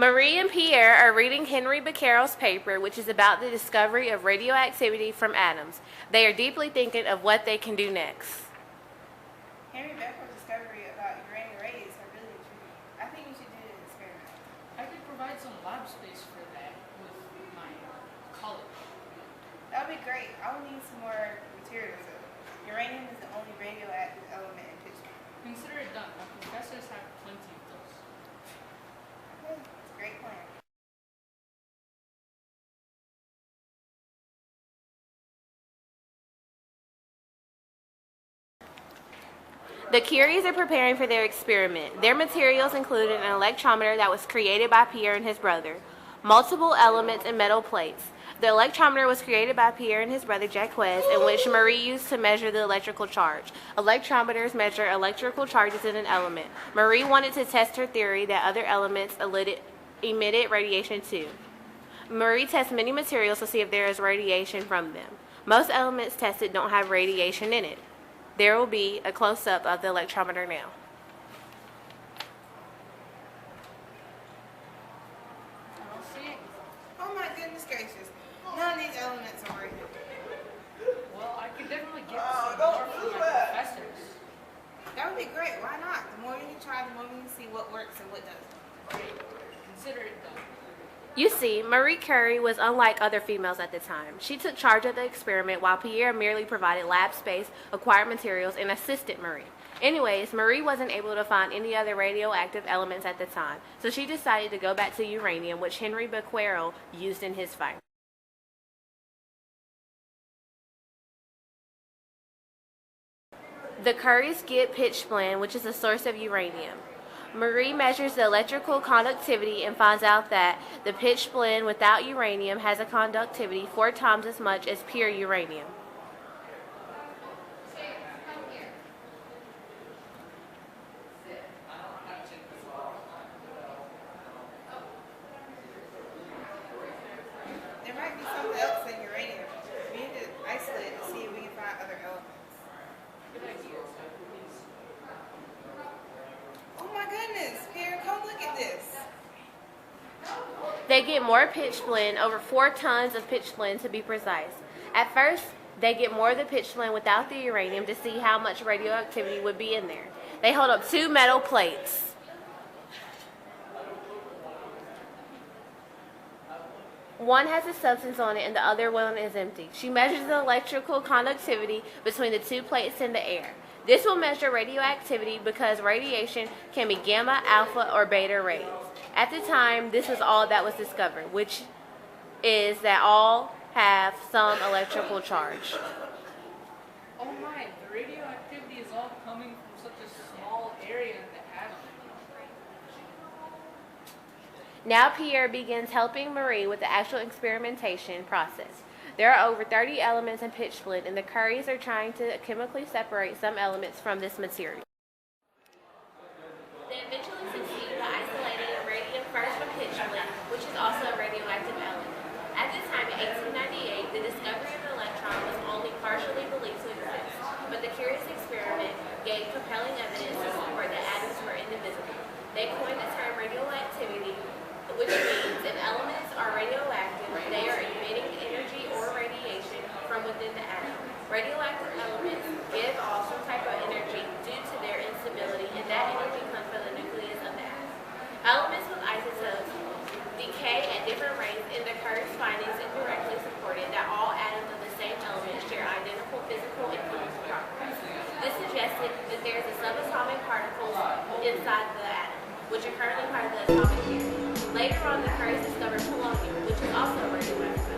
Marie and Pierre are reading Henry Becquerel's paper, which is about the discovery of radioactivity from atoms. They are deeply thinking of what they can do next. Henry Becquerel's discovery about uranium radius are really intriguing. I think we should do an experiment. I could provide some lab space for that with my college. That would be great. I will need some more materials though. Uranium is the only radioactive element in Pittsburgh. Consider it done. My professors have plenty of those. Okay, it's a great plan. The Curies are preparing for their experiment. Their materials included an electrometer that was created by Pierre and his brother, multiple elements and metal plates. The electrometer was created by Pierre and his brother Jacques, in which Marie used to measure the electrical charge. Electrometers measure electrical charges in an element. Marie wanted to test her theory that other elements emitted radiation too. Marie tests many materials to see if there is radiation from them. Most elements tested don't have radiation in it. There will be a close-up of the electrometer now. I don't see it. Oh my goodness gracious. None of these elements are working. Well, I could definitely get some more from my professors. That would be great. Why not? The more we can try, the more we can see what works and what doesn't. Consider it done. You see, Marie Curie was unlike other females at the time. She took charge of the experiment while Pierre merely provided lab space, acquired materials, and assisted Marie. Anyways, Marie wasn't able to find any other radioactive elements at the time, so she decided to go back to uranium, which Henry Becquerel used in his fight. The Curies get pitchblende, which is a source of uranium. Marie measures the electrical conductivity and finds out that the pitchblende without uranium has a conductivity 4 times as much as pure uranium. There might be something else than uranium. We need to isolate it to see if we can find other elements. Oh my goodness, Pierre, come look at this. They get more pitchblende, over 4 tons of pitchblende to be precise. At first, they get more of the pitchblende without the uranium to see how much radioactivity would be in there. They hold up 2 metal plates. One has a substance on it and the other one is empty. She measures the electrical conductivity between the 2 plates in the air. This will measure radioactivity because radiation can be gamma, alpha, or beta rays. At the time, this was all that was discovered, which is that all have some electrical charge. Oh my, the radioactivity is all coming from such a small area in the atom. Now Pierre begins helping Marie with the actual experimentation process. There are over 30 elements in pitchblende, and the Curies are trying to chemically separate some elements from this material. They eventually succeed by isolating radium first from pitchblende, which is also a radioactive element. At the time, in 1898, the discovery of the electron was only partially believed to exist, but the Curie's experiment gave compelling evidence to support that atoms were indivisible. They coined the term radioactivity, which means if elements are radioactive, they are emitting energy or radiation from within the atom. Radioactive elements give off some type of energy due to their instability, and that energy comes from the nucleus of the atom. Elements with isotopes decay at different rates, and the Curie's findings indirectly supported that all atoms of the same element share identical physical and chemical properties. This suggested that there is a subatomic particles inside the atom, which are currently part of the atomic theory. Later on, the Curies discovered polonium, which is also radioactive.